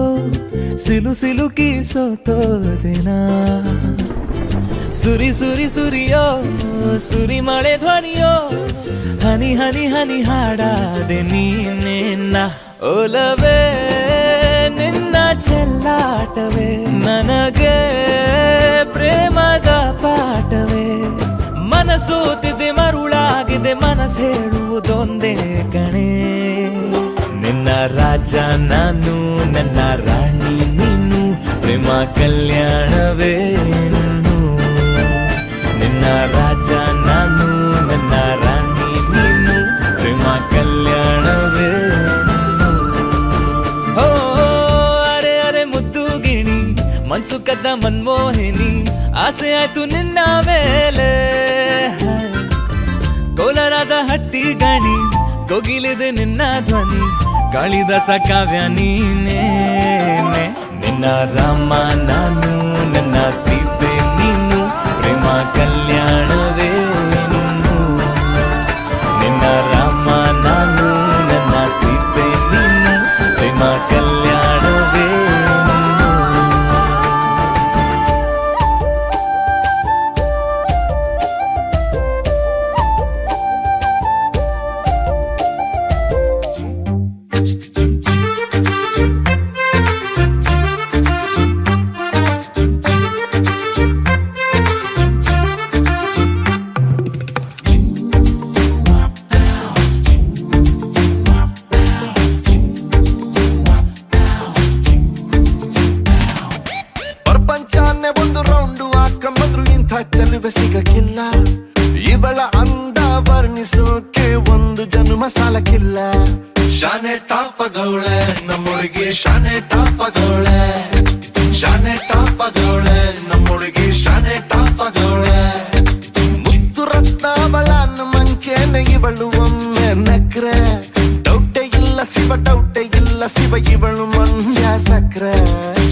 ಸಿಲು ಸಿಲುಕಿ ಸೋತೋದೆನ ಸುರಿ ಸುರಿ ಸುರಿಯೋ ಸುರಿ ಮಳೆ ಧ್ವನಿಯೋ ಹನಿ ಹನಿ ಹನಿ ಹಾಡಾದೆ ನೀನೇನ ಓಲವೇ ನಿನ್ನ ಚೆಲ್ಲಾಟವೇ ನನಗೆ ಪ್ರೇಮದ ಪಾಠವೇ ಮನಸೋತಿದೆ ಮರುಳಾಗಿದೆ ಮನಸ್ಸು ಹೇಳುವುದೊಂದೇ ಕಣೆ ನಿನ್ನ ರಾಜ ನಾನು ನನ್ನ ರಾಣಿ ನೀನು ಪ್ರೇಮ ಕಲ್ಯಾಣವೇನು ನಿನ್ನ ರಾಜ ನಾನು ನನ್ನ ರಾಣಿ ನೀನು ಪ್ರೇಮ ಕಲ್ಯಾಣವೇನು ಹೋ ಅರೆ ಅರೆ ಮುದ್ದು ಗಿಣಿ ಮನ್ಸು ಕದ್ದ ಮನ್ಮೋಹಿನಿ ಆಸೆ ಆಯ್ತು ನಿನ್ನ ಮೇಲೆ ಕೋಲಾರದ ಹಟ್ಟಿ ಗಣಿ ಕೋಗಿಲಿದೆ ನಿನ್ನ ಧ್ವನಿ ಕಾಳಿದಾಸ ಕಾವ್ಯ ನೀನೇ ನಿನ್ನ ರಾಮ ನಾನು ನನ್ನ ಸೀತೆ ನೀನು ಪ್ರೇಮ ಕಲ್ಯಾಣವೇನು ನಿನ್ನ ರಾಮ ನಾನು ನನ್ನ ಸೀತೆ ನೀನು ಪ್ರೇಮ ಕಲ್ಯಾಣವೇನು ಪ್ರಪಂಚನೇ ಒಂದು ರೌಂಡು ಹಾಕಂಬಂದ್ರು ಇಂಥ ಚೆಲುವೆ ಸಿಗಕ್ಕಿಲ್ಲ ಇವಳ ಅಂದ ವರ್ಣಿಸೋಕೆ ಒಂದು ಜನ್ಮ ಸಾಲಕ್ಕಿಲ್ಲ ಶಾನೆ ಟಾಪಗೌಳೆ ನಮ್ಮೊಳಗೆ ಶಾನೆ ಟಾಪಗೌಳೆ ಶಾನೆ ಟಾಪಗೌಳೆ ನಮ್ಮೊಳಗೆ ಶಾನೆ ಟಾಪಗೌಳೆ ಮುತ್ತು ರತ್ನಾವಳ ಮಂಕೇನೆ ಇವಳು ಒಮ್ಮೆ ನಕ್ರೆ ಡೌಟೆ ಇಲ್ಲ ಶಿವ ಡೌಟೆ ಇಲ್ಲ ಶಿವ ಇವಳು ಮಂಡ್ಯ ಸಕ್ರೆ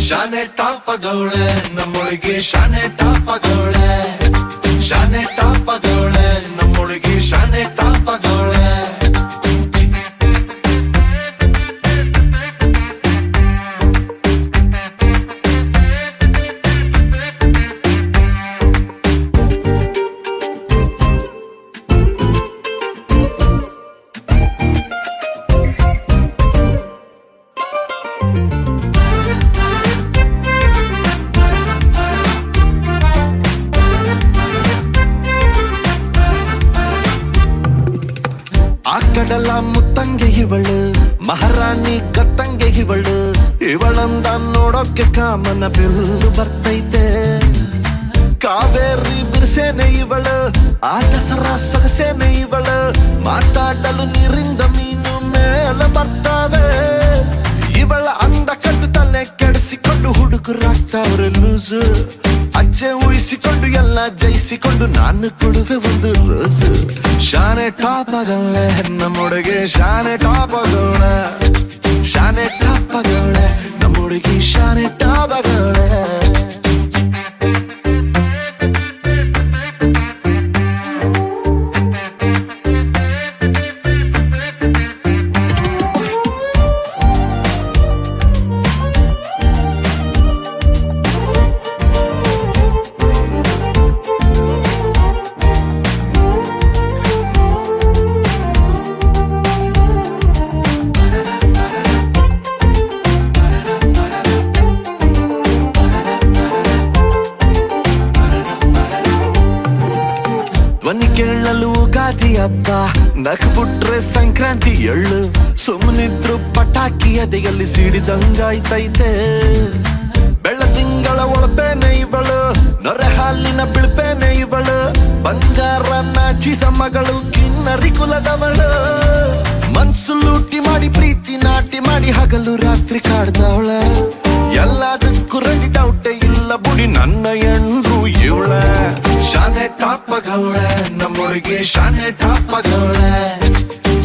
ಶಾನೆ ಟಾಪಗೌಳೆ ನಮ್ಮೊಳಗೆ ಶಾನೆ ಟಾಪಗೌಳೆ ಶಾನೆ ಟಾಪಗೌಳೆ ನಮ್ಮೊಳಗೆ ಶಾನೆ ಟಾಪಗೌಳೆ ಕಡಲ ಮುತ್ತಂಗೆ ಇವಳು ಮಹಾರಾಣಿ ಕತ್ತಂಗೆ ಇವಳು ಇವಳಂದ ನೋಡೋಕೆ ಕಾಮನ ಬಿಲ್ಲು ಬರ್ತೈತೆ ಕಾವೇರಿ ಬಿರ್ಸೇನೆ ಇವಳು ಆ ದಸರಾ ಸೊಗಸೇನೆ ಇವಳು ಮಾತಾಡಲು ನೀರಿಂದ ಮೀನು ಮೇಲೆ ಬರ್ತಾವೆ ಇವಳ ಅಂದ ಕಂಡು ತಲೆ ಕೆಡಿಸಿಕೊಂಡು ಹುಡುಗರಾಗ್ತಾವ್ರೆ ಲೂಸು ಅಜ್ಜೆ ಉಯಿಸಿಕೊಂಡು ಎಲ್ಲ ಜಯಿಸಿಕೊಂಡು ನಾನು ಕೊಡುವೆ ಒಂದು ರೋಸು. ಶಾನೆ ಟಾಪ್ ಆಗವಳೆ ನಮ್ಮೊಳಗೆ, ಶಾನೆ ಟಾಪ್ ಆಗವಳೆ, ಶಾನೆ ಟಾಪ್ ಆಗವಳೆ ನಮ್ಮೊಳಗೆ, ಶಾನೆ ಟಾಪ್ ಆಗವಳೆ. ಧ್ವನಿ ಕೇಳಲು ಯುಗಾದಿ ಹಬ್ಬ, ನಕ್ಬಿಟ್ರೆ ಸಂಕ್ರಾಂತಿ ಎಳ್ಳು, ಸುಮ್ಮನಿದ್ರು ಪಟಾಕಿ ಎದೆಯಲ್ಲಿ ಸಿಡಿದಂಗಾಯ್ತೈತೆ. ಬೆಳ್ಳ ತಿಂಗಳ ಒಳಪೇನೆ ಇವಳು, ನೊರೆ ಹಾಲಿನ ಬಿಳ್ಪೇನೆ ಇವಳು, ಬಂಗಾರ ನಾಚಿಸ ಮಗಳು, ಕಿನ್ನರಿ ಕುಲದವಳು. ಮನ್ಸು ಲೂಟಿ ಮಾಡಿ ಪ್ರೀತಿ ನಾಟಿ ಮಾಡಿ ಹಗಲು ರಾತ್ರಿ ಕಾಡ್ದವಳ. ಎಲ್ಲದಕ್ಕೂ ರೆಡಿ ಡೌಟೇ ಇಲ್ಲ ಬುಡಿ ನನ್ನ ಎಂಡ್ರು ಇವಳ. ಶಾನೆ ಟಾಪ್ ಆಗವಳೆ ನಮ್ಮೊಳಗೆ, ಶಾನೆ ಟಾಪ್ ಆಗವಳೆ,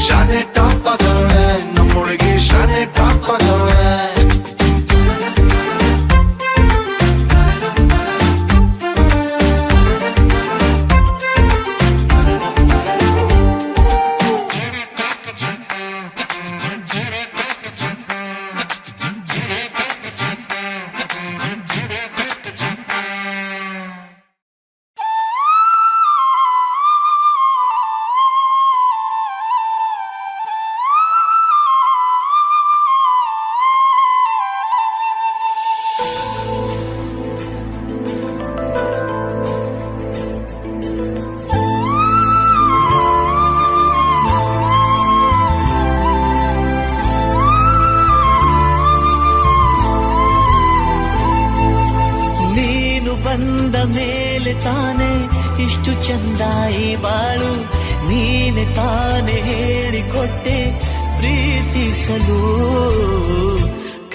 ಶಾನೆ ಟಾಪ್ ಆಗವಳೆ ನಮ್ಮೊಳಗೆ, ಶಾನೆ ಟಾಪ್ ಆಗವಳೆ. ಬಂದ ಮೇಲೆ ತಾನೆ ಇಷ್ಟು ಚಂದ ಈ ಬಾಳು, ನೀನೆ ತಾನೆ ಹೇಳಿಕೊಟ್ಟೆ ಪ್ರೀತಿಸಲು.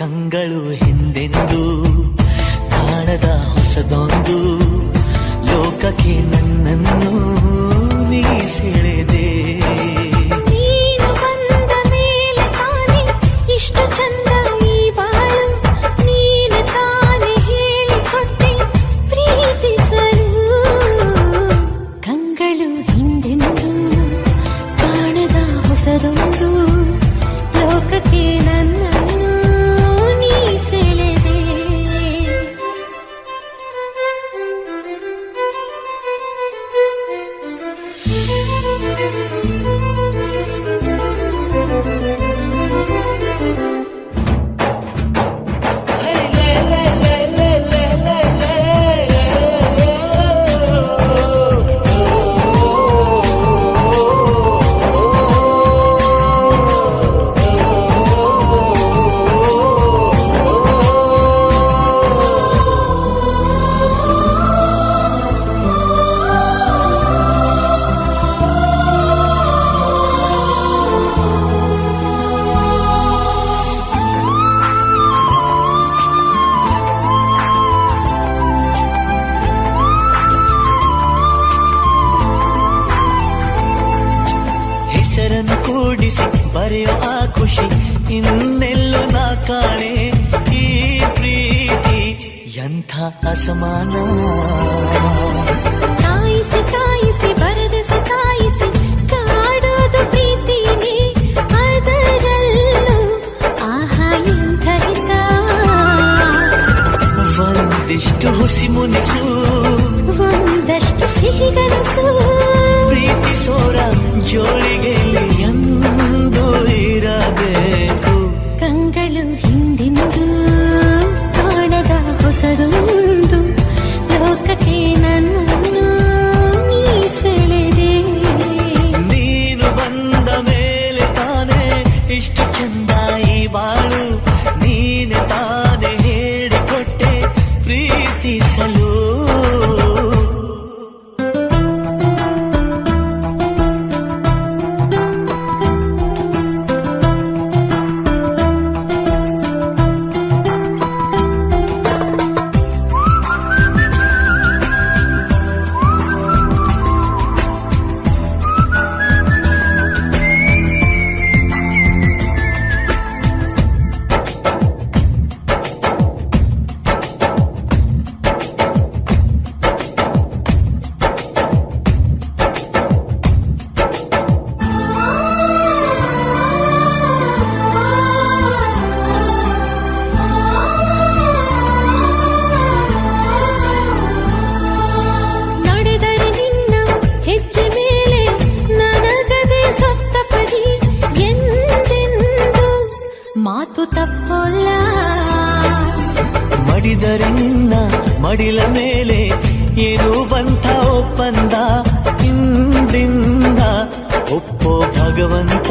ಕಂಗಳು ಹಿಂದೆಂದು ಕಾಣದ ಹೊಸದೊಂದು ಲೋಕಕ್ಕೆ ನನ್ನನ್ನು ನೀ ಸೆಳೆದೆ. ನೀನು ಬಂದ ಮೇಲೆ ತಾನೆ ಇಷ್ಟು ಚಂದ ಈ ಬಾಳು, ನೀನು ತಾನೆ ಹೇಳಿಕೊಟ್ಟೆ ಪ್ರೀತಿಸಲು. ಕಂಗಳು ಹಿಂದೆಂದು ಕಾಣದ ಹೊಸದೊಂದು ಲೋಕಕ್ಕೆ ನನ್ನನ್ನು ನೀ ಸೆಳೆದೆ. ಹೆಸರನ್ನು ಕೂಡಿಸಿ ಬರೆಯೋ ಆ ಖುಷಿ ಇನ್ನೆಲ್ಲೂ ನಾ ಕಾಣೆ. ಈ ಪ್ರೀತಿ ಎಂಥ ಅಸಮಾನ. ಕಾಯಿಸಿ ಕಾಯಿಸಿ ಬರೆದ ಸತಾಯಿಸಿ ಕಾಡೋದು ಪ್ರೀತಿನೇ, ಅದರಲ್ಲೂ ಆಹಾ ಎಂಥ ಹಿತ. ಒಂದಿಷ್ಟು ಹುಸಿ ಮುನಿಸು, ಒಂದಷ್ಟು ಸಿಹಿಗನಸು, ಪ್ರೀತಿಸೋರ ಜೋಳಿಗೆ ಎಂದು ಇರಬೇಕು. ಕಂಗಳು ಹಿಂದೆಂದು ಕಾಣದ ಹೊಸದೊಂದು ಲೋಕಕ್ಕೆ ನನ್ನನ್ನು ನೀ ಸೆಳೆದೆ. ನೀನು ಬಂದ ಮೇಲೆ ತಾನೆ ಇಷ್ಟು ಚಂದ ಈ ಬಾಳು, ನೀನೆ ತಾನೆ ಹೇಳಿಕೊಟ್ಟೆ ಪ್ರೀತಿಸಲು. ಮಾತು ತಪ್ಪೋಲ್ಲ. ಮಡಿದರೆ ನಿನ್ನ ಮಡಿಲ ಮೇಲೆ ಇರುವಂಥ ಒಪ್ಪಂದ ಹಿಂದಿಂದ ಒಪ್ಪೋ ಭಗವಂತ.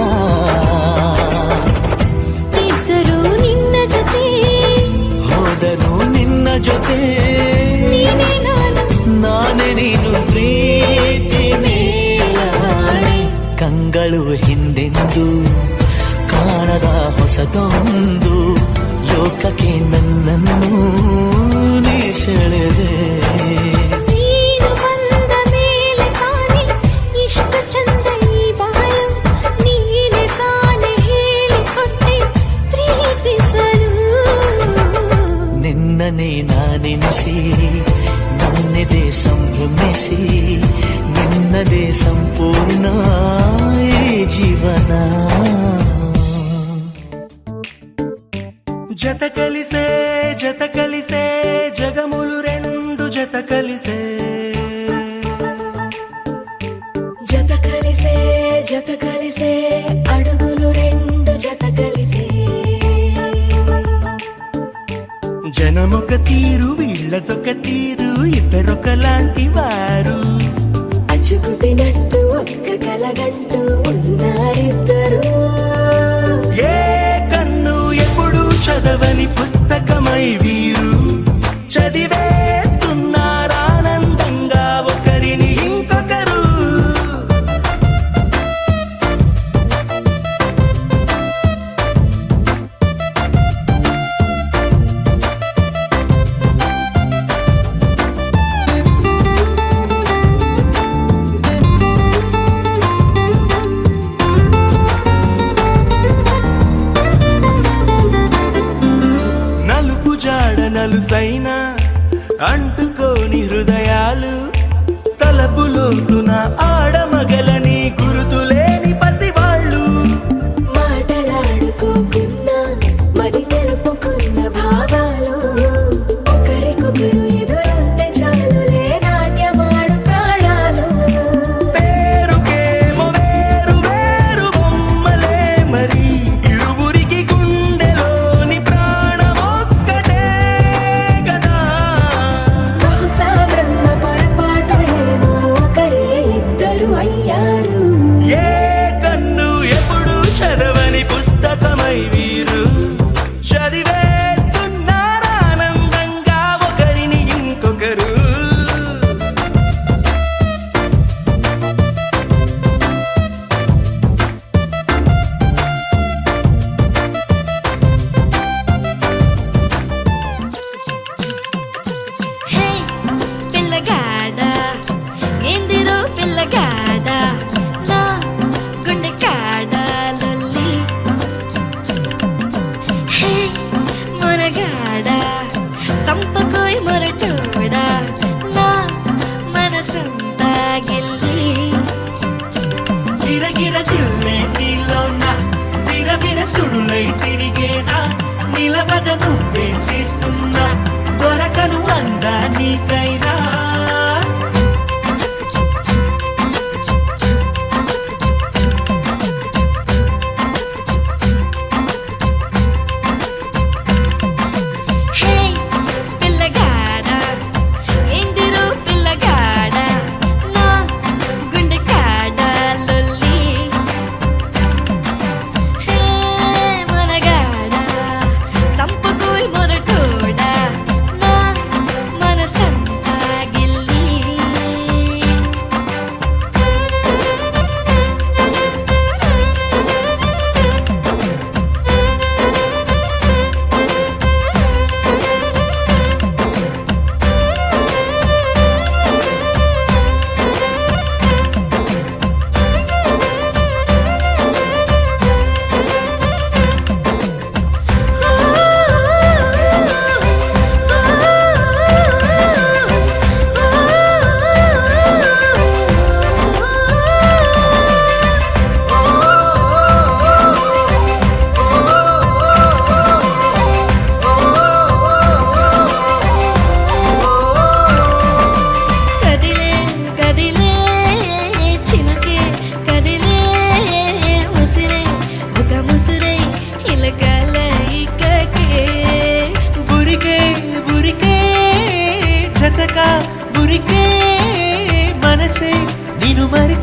ಇದ್ದರೂ ನಿನ್ನ ಜೊತೆ ಹೋದರೂ ನಿನ್ನ ಜೊತೆ ನೀನೇ ನಾನು ನಾನೇ ನೀನು ಪ್ರೀತಿ ಮೇಲಾಣೆ. ಕಂಗಳು ಹಿಂದೆಂದು ಕಾಣದ ಹೊಸದೊಂದು ಲೋಕಕ್ಕೆ ನನ್ನನ್ನು ನೀ ಸೆಳೆದೆ. ನೀನು ಬಂದ ಮೇಲೆ ತಾನೆ ಇಷ್ಟು ಚಂದ ಈ ಬಾಳು. ನೀನೆ ತಾನೆ ಹೇಳಿಕೊಟ್ಟೆ ಪ್ರೀತಿಸಲು. ನಿನ್ನನೇ ನಾನೆನಿಸಿ ನನ್ನೆದೆ ಸಂಭ್ರಮಿಸಿ ನಿನ್ನದೇ ಸಂಪೂರ್ಣ ಈ ಜೀವನ. జత కలిసే జత కలిసే జగములు రెండు జత కలిసే. జత కలిసే జత కలిసే అడుగులు రెండు జత కలిసే. జనమొక తీరు వీళ్ళదొక తీరు ఇద్దరొకలాంటి వారు. అచ్చుకు తినట్టు ఒక్క కలగంటూ ఉన్నారిద్దరు. ఏ కన్ను ఎప్పుడు చదవని పుస్తకమై వీరు చదివేస్తున్నారానందంగా ఒకరిని ఇంకొకరు. నలుపు జాడ నలుసైన అంటుకోని హృదయాలు తలపులోతున ఆడమగలని గురుతులేని పసివాళ్ళు. మాటలాడుకోకున్నా మరి తెలుపుకున్న భావాలు. ఒకరికొకరు ఎదురుంటే చాలులే నాట్యమాడు ప్రాణాలు. పేరుకేమో వేరు వేరు బొమ్మలే మరి ఇరువురికి గుండెలోని ప్రాణమొక్కటే కదా. బహుశా బ్రహ్మ పొరపాటు ఏమో ఒకరే ఇద్దరు అయ్యారు. ఏ కన్ను ఎప్పుడు చదవని పుస్తకమై వీరు చదివేస్తున్నారానందంగా ఒకరిని ఇంకొకరు. హే పిల్లగాడ ఏందిరో పిల్లగాడ నా గుండె కాడ లొల్లి. హే మొరగాడ సంపకోయ్ మొరటోడా నా మనసంతా గిల్లి. గిరగిర జిల్లే నీలోన విరవిర సుడులై తిరిగేనా నిలబద నువ్వే చేస్తున్నా దొరకను అందా నీకైనా. హే పిల్లగాడ ఏందిరో పిల్లగాడ నా గుండె కాడ లొల్లి. హే మొనగాడ సంపకోయ్ మొరటోడ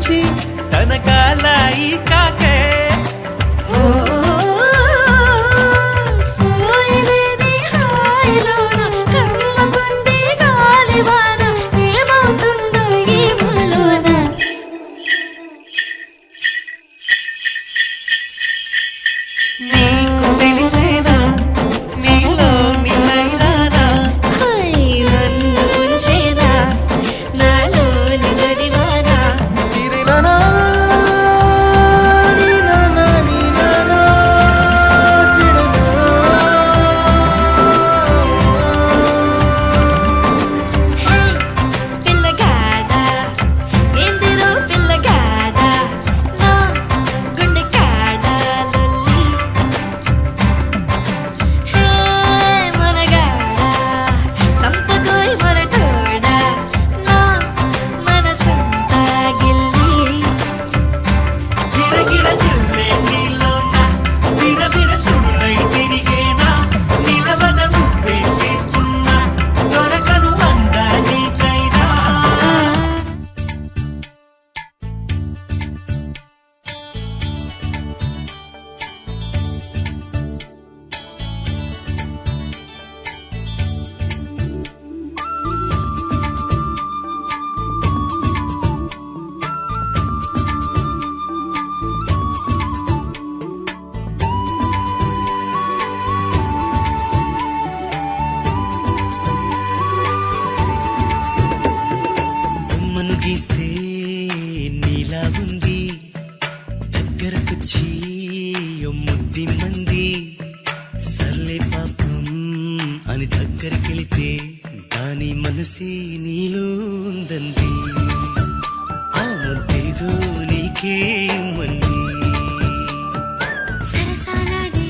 నుంచి తన కాలాయి కాకే సోయలేని హాయిలోన కమ్మగుంది గాలివాన ఏమవుతుందో ఏమోలోన నీకు తెలిసేనా నీలో నిలైనానా హై నన్ను ముంచేదా నాలోని జడివానా తిరినానా, నీనానా, నీనానా, తిరినా. హే పిల్లగాడా ఎందిరో పిల్లగాడా నా గుండె కాడా లొల్లి హే మనగాడా సంపకోయ్ మొరటోడా నా మనసంతా గిల్లి గిరగిర తిరులే నీలోన విరవిర సుడులై తిరిగేనా నిలవన నువ్వే చేస్తున్నా దొరకను అందా నీకైనా బొమ్మను గీస్తే నీలా ఉంది దగ్గరకొచ్చి ముద్ది మంది సర్లే పాపం అని దగ్గరికెళితే దాని మనసే నీలో ఉందంది ఆ ముద్దేదో నీకే మంది సరసాలాడే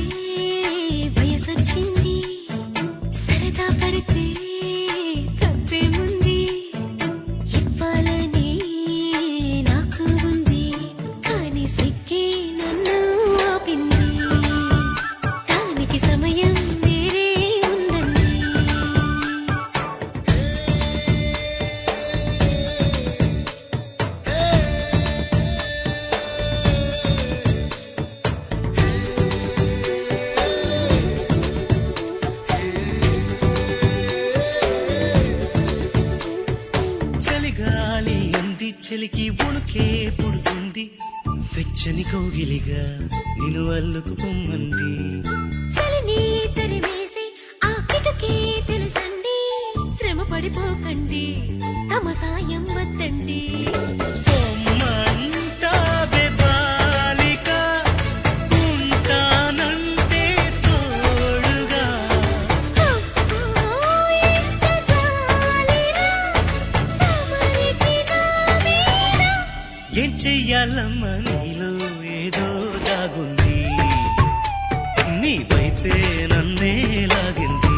వయసొచ్చింది సరదా పడితే తప్పేముంది ఇవ్వాలని నాకు ఉంది కానీ సిగ్గే నన్ను ఆపింది దానికి సమయం వేరే ఉందండి చలిగాలి అంది చలికి ఉణుకే పుడుతుంది వెచ్చని కౌగిలిగా నిన్ను అల్లుకు పొమ్మంది చలిని తరిమేసి ఆ కిటకే తెలుసండి శ్రమ పడిపోకండి తమ సాయం వద్దండి పొమ్మంటావే బాలిక ఉంటానంటే తోడుగా ఎంత జాలిరా తమరికి నా మీద ఏం చెయ్యాలమ్మా నీలో ఏదో దాగుంది నీ వైపే నన్నే లాగింది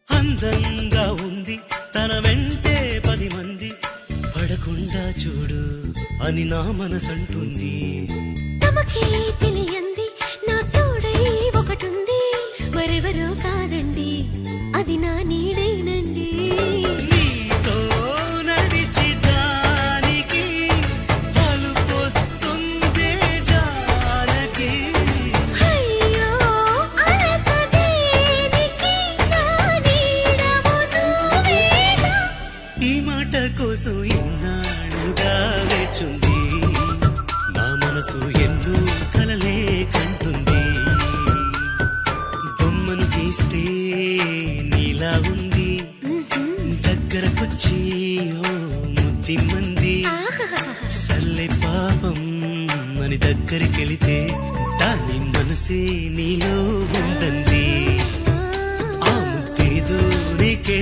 అందంగా ఉంది తన వెంటే 10 మంది పడకుండా చూడు అని నా మనసంటుంది తమకే తెలియంది నా తోడై ఒకటుంది మరెవరో కాదండి అది నా నీడేనండి నీతో నడిచి దానికి అలుపొస్తుందే జానకి అయ్యో అలక దేనికి నా నీడవు నువ్వేగా ఈ మాట కోసం ఎన్నాళ్ళుగా వేచుంది నా మనసు ఎన్నో కలలే కంటుంది బొమ్మను గీస్తే నీలా ఉంది దగ్గరకొచ్చి ఓ ముద్ది మంది సల్లే పాపం అని దగ్గరికెళితే దాని మనసే నీలో ఉందండి ఆ ముద్దేదో నీకే